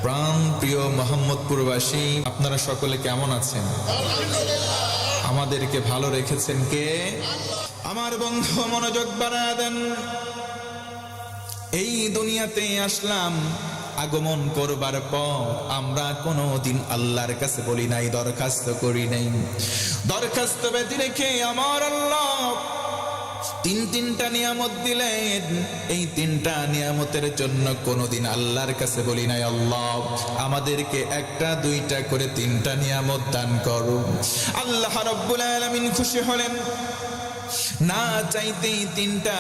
প্রাণ প্রিয় মোহাম্মদপুরবাসী, আপনারা সকলে কেমন আছেন? আমাদেরকে ভালো রেখেছেন কে? আমার বন্ধু মনোযোগ বাড়ায় দেন। এই দুনিয়াতে আসলাম, আগমন করবার পর আমরা কোনোদিন আল্লাহর কাছে বলি নাই, দরখাস্ত করি নাই। দরখাস্ত ব্যতি রেখে আমার আল্লাহ তিনটা নিয়ামত দিলেন। এই তিনটা নিয়ামতের জন্য কোনোদিন আল্লাহর কাছে বলি নাই, আল্লাহ আমাদেরকে একটা দুইটা করে তিনটা নিয়ামত দান করো। আল্লাহ রাব্বুল আলামিন খুশি হলেন, না চাইতেই তিনটা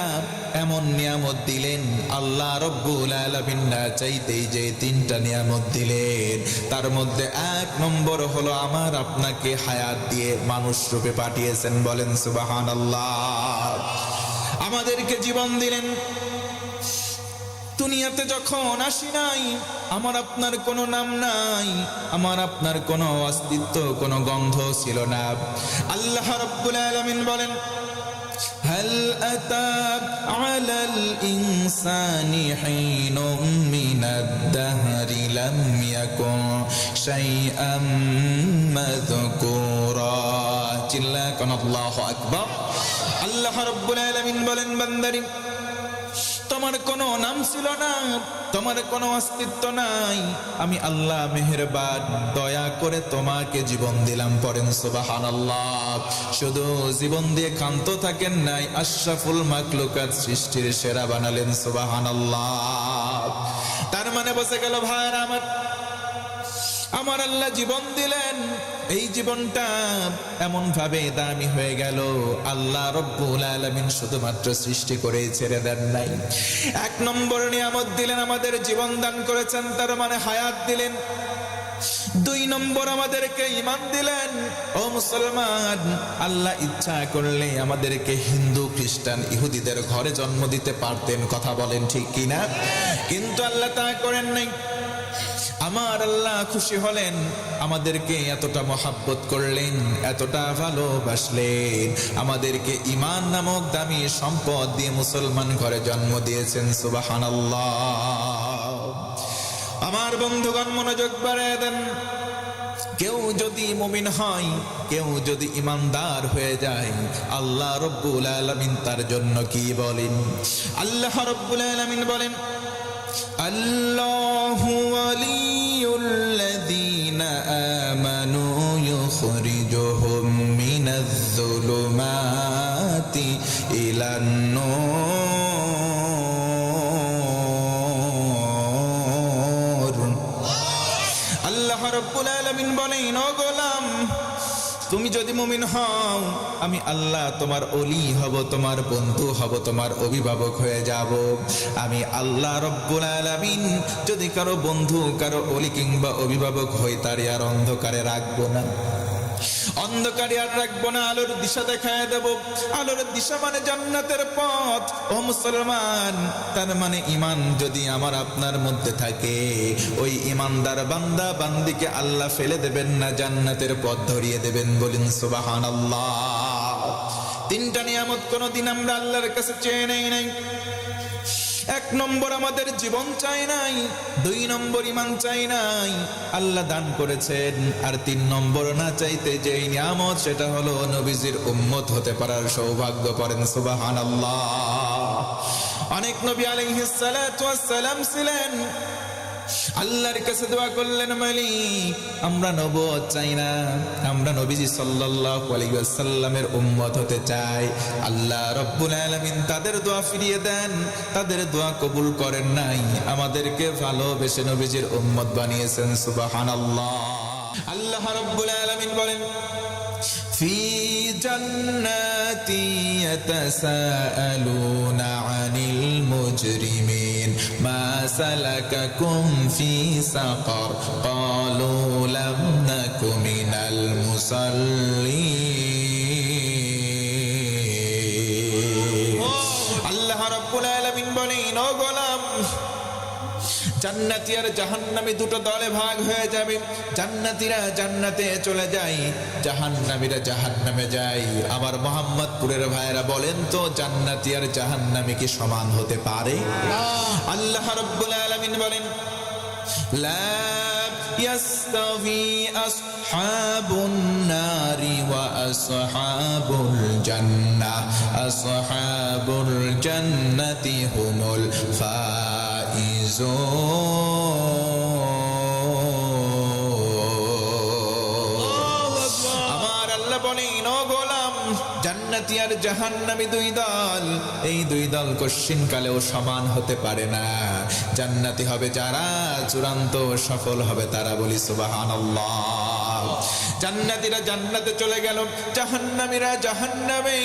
এমন নিয়ামত দিলেন। আল্লাহ রাব্বুল আলামিন না চাইতেই যে তিনটা নিয়ামত দিলেন, তার মধ্যে এক নম্বর হলো আমার আপনাকে হায়াত দিয়ে মানুষ রূপে পাঠিয়েছেন। বলেন সুবহানাল্লাহ। আমাদেরকে জীবন দিলেন। দুনিয়াতে যখন আসি নাই, আমার আপনার কোনো নাম নাই, আমার আপনার কোনো অস্তিত্ব, কোনো গন্ধ ছিল না। আল্লাহ রাব্বুল আলামিন বলেন, হাল আতা আলাল ইনসানি হিনুম মিনাদ দাহরি লাম ইয়াকুন শাইআম মাযকুরা। চিল্লাকুন আল্লাহু আকবার। আল্লাহ রাব্বুল আলামিন বলেন, বান্দারি তোমার কোনো নাম ছিল না, তোমার কোনো অস্তিত্ব নাই, আমি আল্লাহ মেহেরবান দয়া করে তোমাকে জীবন দিলাম। পড়েন সুবহানাল্লাহ। শুধু জীবন দিয়ে ক্ষান্ত থাকেন নাই, আশরাফুল মাখলুকাত সৃষ্টির সেরা বানালেন। সুবহানাল্লাহ। তার মানে বসে গেল ভাইরা আমার আল্লাহ জীবন দিলেন। এই জীবনটা এমন ভাবে দামি হয়ে গেল, আল্লাহ রাব্বুল আলামিন শুধুমাত্র সৃষ্টি করে ছেড়ে দেন নাই। এক নম্বর নিয়ামত দিলেন, আমাদের জীবন দান করেছেন, তার মানে হায়াত দিলেন। দুই নম্বর আমাদেরকে ঈমান দিলেন। ও মুসলমান, আল্লাহ ইচ্ছা করলে আমাদেরকে হিন্দু খ্রিস্টান ইহুদিদের ঘরে জন্ম দিতে পারতেন। কথা বলেন ঠিক কিনা? কিন্তু আল্লাহ তা করেন নাই। আমার আল্লাহ খুশি হলেন, আমাদেরকে এতটা মহাব্বত করলেন, এতটা ভালোবাসলেন, আমাদেরকে ঈমান নামক দামি সম্পদ দিয়ে মুসলমান ঘরে জন্ম দিয়েছেন। সুবহানাল্লাহ। আমার বন্ধুগণ মনোযোগ বাড়ায় দেন। কেউ যদি মুমিন হয়, কেউ যদি ইমানদার হয়ে যায়, আল্লাহ রাব্বুল আলামিন তার জন্য কি বলেন? আল্লাহ রাব্বুল আলামিন বলেন, আল্লাহু ওয়ালিয়ুল্লাযীনা আমানু ইউখরিজুহুম মিনাজ-যুলুমাতি ইলান-নূর। আল্লাহ রাব্বুল আলামিন বলেন, ও গোলাম, তুমি যদি মুমিন হও, আমি আল্লাহ তোমার ওলি হব, তোমার বন্ধু হব, তোমার অভিভাবক হয়ে যাব। আমি আল্লাহ রাব্বুল আলামিন যদি কারো বন্ধু, কারো ওলি কিংবা অভিভাবক হই, তারে আর অন্ধকারে রাখবো না, অন্ধকারে আর রাখবো না, আলোর দিশা দেখায় দেব। আলোর দিশা মানে জান্নাতের পথ। ও মুসলমান, তার মানে ঈমান যদি আমার আপনার মধ্যে থাকে, ওই ঈমানদার বান্দা বান্দিকে আল্লাহ ফেলে দেবেন না, জান্নাতের পথ ধরিয়ে দেবেন। বলেন সুবহানাল্লাহ। তিনটা নিয়ামত কোনদিন আমরা আল্লাহর কাছে চেয়ে নেই নাই। এক নম্বর আমাদের জীবন চাই নাই, দুই নম্বর ঈমান চাই নাই, আল্লাহ দান করেছেন। আর তিন নম্বর না চাইতে যে নিয়ামত, সেটা হলো নবীজির উম্মত হতে পারার সৌভাগ্য। করেন সুবহানাল্লাহ। অনেক নবী আলাইহিস সালাতু ওয়াস সালাম ছিলেন, আল্লাহর কাছে দোয়া করলেন, মালিক আমরা নবুয়ত চাই না, আমরা নবীজি সাল্লাল্লাহু আলাইহি ওয়াসাল্লামের উম্মত হতে চাই। আল্লাহ রাব্বুল আলামিন তাদের দোয়া ফিরিয়ে দেন, তাদের দোয়া কবুল করেন নাই, আমাদেরকে ভালোবেসে নবীজির উম্মত বানিয়েছেন। সুবহানাল্লাহ। আল্লাহ রাব্বুল আলামিন বলেন, ফি জান্নাতি ইয়াতাসাআলুনা আনিল মুজরিমিন মা সালাকাকুম ফি সাকার ক্বালু লাম নাকু মিনাল মুসাল্লিন। আল্লাহ রাব্বুল আলামিন বলেন, ও গোলাম, জান্নাতি আর জাহান্নামী দুটো দলে ভাগ হয়ে যাবে। জান্নাতীরা জান্নাতে চলে যায়, জাহান্নামীরা জাহান্নামে যায়। আমার মোহাম্মদপুরের ভাইরা বলেন তো, জান্নাতি আর জাহান্নামী কি সমান হতে পারে? আল্লাহ রাব্বুল আলামিন বলেন, لا يستوي أصحاب النار وأصحاب الجنة أصحاب الجنة هم الفائزون আমার আল্লাহ বলেন ও গোলাম জান্নাতি আর জাহান্নামী দুই দল, এই দুই দল কশ্চিনকালেও সমান হতে পারে না। জান্নাতি হবে যারা, চূড়ান্ত সফল হবে তারা। বলি সুবহানাল্লাহ। জান্নাতীরা জান্নাতে চলে গেল, জাহান্নামীরা জাহান্নামে।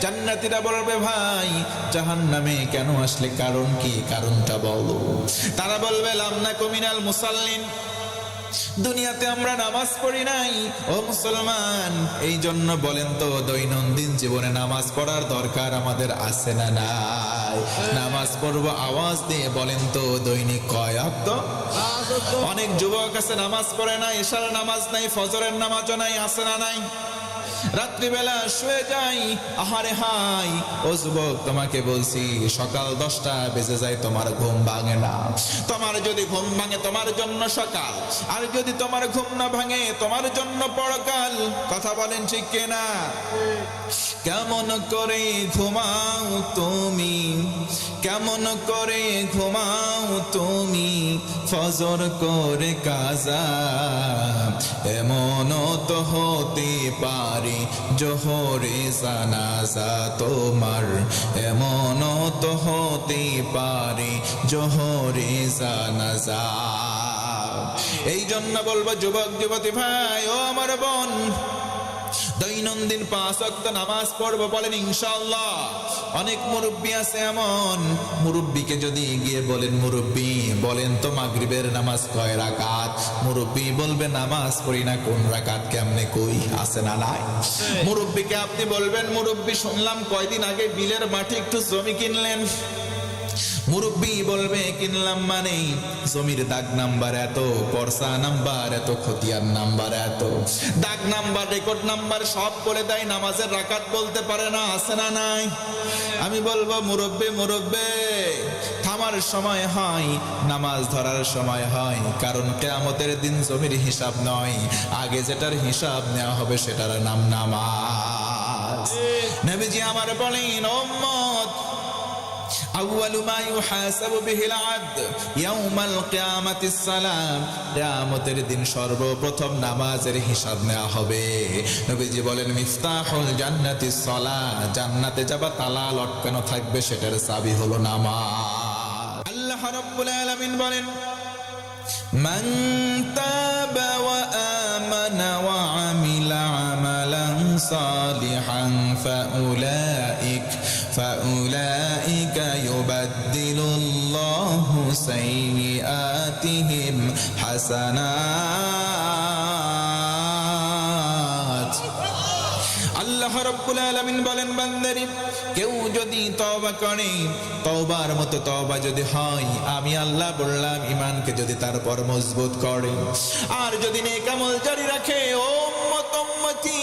জান্নাতীরা বলবে ভাই জাহান্নামে কেন আসলে, কারণ কি, কারণটা বলো। তারা বলবে লাম নাকু মিনাল মুসাল্লিন, দুনিয়াতে আমরা নামাজ পড়ি নাই। ও মুসলমান, এই জন্য বলেন তো দৈনন্দিন জীবনে নামাজ পড়ার দরকার আমাদের আছে না নাই? নামাজ পড়বো আওয়াজ দিয়ে বলেন তো দৈনিক কয় ওয়াক্ত? অনেক যুবক আছে নামাজ পড়ে না, এশার নামাজ নাই, ফজরের নামাজও নাই, আছে না নাই? রাত্রিবেলা শুয়ে যাই, আহারে হাই। ও যুবক তোমাকে বলছি সকাল 10টা বেজে যায় তোমার ঘুম ভাঙে না। তোমার যদি ঘুম ভাঙে তোমার জন্য সকাল, আর যদি তোমার ঘুম না ভাঙে তোমার জন্য পরকাল। কথা বলেন ঠিক কিনা? কেমন করে ঘুমাও তুমি, কেমন করে ঘুমাও তুমি ফজর করে কাজা, এমনও তো হতে পারে জোহরে জানাজা তোমার, এমনও তো হতে পারে জোহরে জানাজা। এই জন্য বলবো যুবক যুবতী ভাই ও আমার বোন, দৈনন্দিন 5 ওয়াক্ত নামাজ পড়বো বলেন ইনশাআল্লাহ। অনেক মুরব্বী আছে এমন, মুরব্বীকে যদি গিয়ে বলেন মুরব্বী বলেন তো মাগরিবের নামাজ কয় রাকাত, মুরব্বী বলবে নামাজ পড়ি না, কোন রাকাত কেমনে কই, আছে না নাই? মুরব্বীকে আপনি বলবেন মুরব্বী শুনলাম কয়দিন আগে বিলের মাঠে একটু জমি কিনলেন। মুরব্বী বলবে কিনলাম মানে জমির দাগ নাম্বার এত, পরসা নাম্বার এত, খতিয়ান নাম্বার এত, দাগ নাম্বার রেকর্ড নাম্বার সব বলে দেয়, নামাজের রাকাত বলতে পারে না, আছে না নাই? আমি বলবো মুরব্বী মুরব্বী থামার সময় হয়, নামাজ ধরার সময় হয়, কারণ কিয়ামতের দিন জমির হিসাব নয়, আগে যেটার হিসাব নেওয়া হবে সেটার নাম নামাজ। নবীজি আমার বলেন উম্মত আউয়ালু মা ইউহাসাবু বিহিল আবদ ইয়াউমাল কিয়ামাতিস সালাম, কিয়ামতের দিন সর্বপ্রথম নামাজের হিসাব নেওয়া হবে। নবীজি বলেন মিফতাহুল জান্নাতিস সালাহ, জান্নাতে যাবা তালা লটকানো থাকবে, সেটার চাবি হলো নামাজ। আল্লাহ রাব্বুল আলামিন বলেন মান তাবা ওয়া আমানা ওয়া আমিলা আমালান সালিহান ফাউলাইকা ইউবাদদিলুল্লাহু সাইয়্যাতিহিম হাসানাত। আল্লাহ রাব্বুল আলামিন বলেন বান্দারে কেউ যদি তওবা করে, তওবার মতো তওবা যদি হয়, আমি আল্লাহ বললাম ঈমানকে যদি তারপর মজবুত করে, আর যদি নেক আমল জারি রাখে, ও উম্মত উম্মতি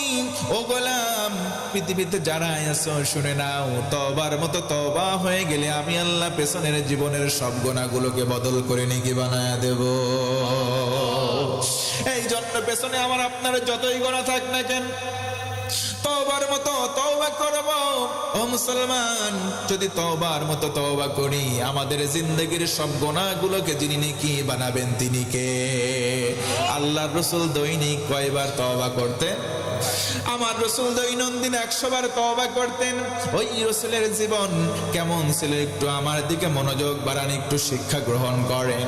ও গোলাম পৃথিবীতে যারা আছো শুনে নাও, তওবার মতো তওবা হয়ে গেলে আমি আল্লাহ পেছনের জীবনের সব গুনাহগুলোকে বদল করে নেকি বানায়া দেব। এই জন্য পেছনে আমার আপনার যতই গুনাহ থাক না কেন তওবার মতো তওবা করব। ও মুসলমান, যদি তওবার মতো তওবা করি, আমাদের জিন্দেগির সব গুনাহগুলোকে যিনি নেকি বানাবেন তিনি কে? আল্লাহর রাসূল দৈনিক কয়বার তওবা করতেন? আমার রাসূল দৈনন্দিন 100 বার তওবা করতেন। ওই রাসূলের জীবন কেমন ছিল একটু আমার দিকে মনোযোগ বাড়ান, একটু শিক্ষা গ্রহণ করেন।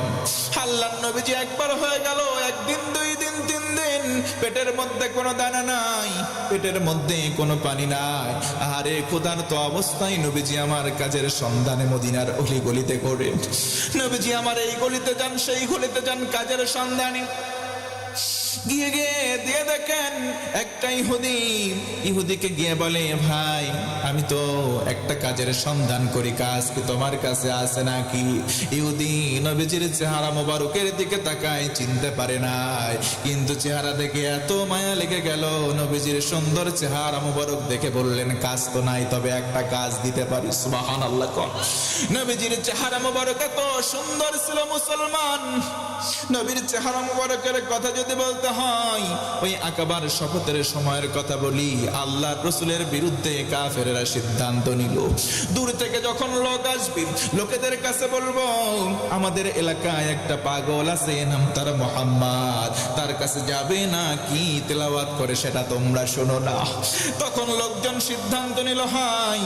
আল্লাহর নবীজি একবার হয়ে গেল, একদিন, 2 দিন, 3 দিন পেটের মধ্যে কোনো দানা নাই, পেটের মধ্যে কোনো পানি নাই, আরে ক্ষুধার্ত অবস্থায় নবীজি আমার কাজের সন্ধানে মদিনার অলি গলিতে করে, নবীজি আমার এই গলিতে যান সেই গলিতে যান কাজের সন্ধানে। গিয়ে গিয়ে দিয়ে দেখেন একটা ইহুদিকে গিয়ে বলে, ভাই আমি তো একটা কাজের সন্ধান করি, কাজ কি তোমার কাছে আছে নাকি? ইহুদি নবীজির চেহারা মোবারকের দিকে তাকায়, চিনতে পারে নাই, কিন্তু চেহারা দেখে এত মায়া লেগে গেল, নবীজির সুন্দর চেহারা মোবারক দেখে বললেন, কাজ তো নাই, তবে একটা কাজ দিতে পারি। সুবহানাল্লাহ। নবীজির চেহারা মোবারক এত সুন্দর ছিল মুসলমান, নবীর চেহারা মোবারকের কথা যদি বলতে হয়, ওই আকাবার শপথের সময়ের কথা বলি, আল্লাহ রসুলের বিরুদ্ধে কাফেররা সিদ্ধান্ত নিল, দূর থেকে যখন লোক আসবে, লোকেদের কাছে বলবো, আমাদের এলাকায় একটা পাগল আছে, নাম তার মুহাম্মদ, তার কাছে যাবে না, কি তেলাওয়াত করে সেটা তোমরা শোনো না। তখন লোকজন সিদ্ধান্ত নিল, হাই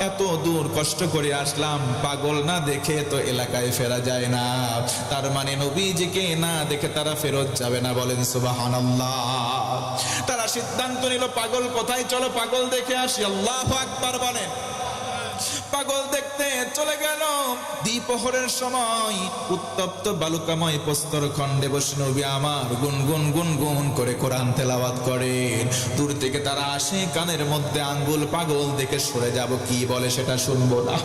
এত দূর কষ্ট করে আসলাম, পাগল না দেখে তো এলাকায় ফেরা যায় না, তার মানে নবীজিকে না দেখে তারা ফেরত যাবে না। বলেন সুবহানাল্লাহ। তারা সিদ্ধান্ত নিল, পাগল কোথায়, চলো পাগল দেখে আসি। আল্লাহু আকবার বলেন। পাগল দেখতে চলে গেল। দ্বিপ্রহরের সময় উত্তপ্ত বালুকাময় প্রস্তর খণ্ডে বসে নবী আমার গুনগুন গুনগুন করে কোরআন তেলাওয়াত করেন। দূর থেকে তারা আসে, কানের মধ্যে আঙ্গুল, পাগল দেখে সরে যাব, কি বলে সেটা শুনবো না।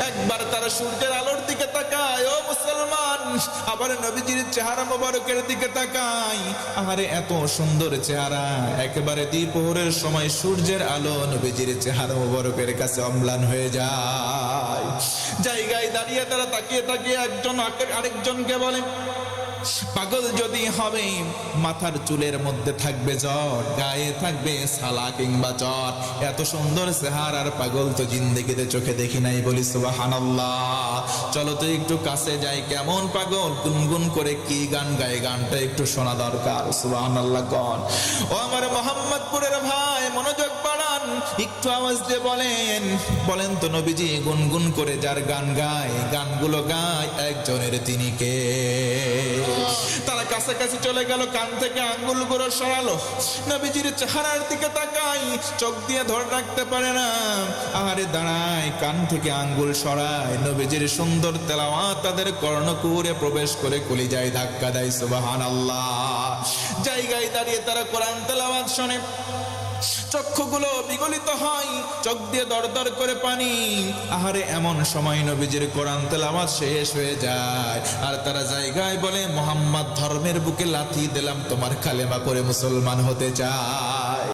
একবার তারা সূর্যের আলোর দিকে তাকায়, ও মুসলমান, আবার নবীজির চেহারা মোবারকের দিকে তাকায়, আরে এত সুন্দর চেহারা, একেবারে দ্বিপ্রহরের সময় সূর্যের আলো নবীজির চেহারা মোবারকের কাছে অম্লান হয়ে যায়। জায়গায় দাঁড়িয়ে তারা তাকিয়ে তাকিয়ে একজন আরেকজনকে বলে, পাগল যদি হবে, মাথার চুলের মধ্যে থাকবে জট, গায়ে থাকবে সালা কিংবা চট, এত সুন্দর চেহারার পাগল তো জিন্দেগিতে চোখে দেখি নাই। বলি সুবহানাল্লাহ। চলো তো একটু কাছে যাই, কেমন পাগল, গুনগুন করে কি গান গায়ে, গানটা একটু শোনা দরকার। সুবহানাল্লাহ কোন। ও আমার মোহাম্মদপুরের ভাই, মনোযোগ বাড়ান, একটু আওয়াজ দিয়ে বলেন তো নবীজি গুনগুন করে যার গান গায়, গানগুলো গায় একজনের, তিনি কে? তারা কাছাকাছি চলে গেল, কান থেকে আঙ্গুলগুলো সরালো, নবীজির চেহারার দিকে তাকাই, চোখ দিয়ে ধরে রাখতে পারে না, আহারে দাঁড়ায়, কান থেকে আঙ্গুল সরায়, নবীজির সুন্দর তেলাওয়াত তাদের কর্ণকুহরে প্রবেশ করে কলিজায় ধাক্কা দেয়। সুবহানাল্লাহ। জায়গায় দাঁড়িয়ে তারা কোরআন তেলাওয়াত শোনে, চক্ষুগুলো বিগলিত হয়, চোখ দিয়ে দরদর করে পানি। আহারে এমন সময় নবীজির কোরআন তেলাওয়াত শেষ হয়ে যায়, আর তারা জায়গায় বলে, মুহাম্মদ ধর্মের বুকে লাথি দিলাম, তোমার কালেমা করে মুসলমান হতে চায়।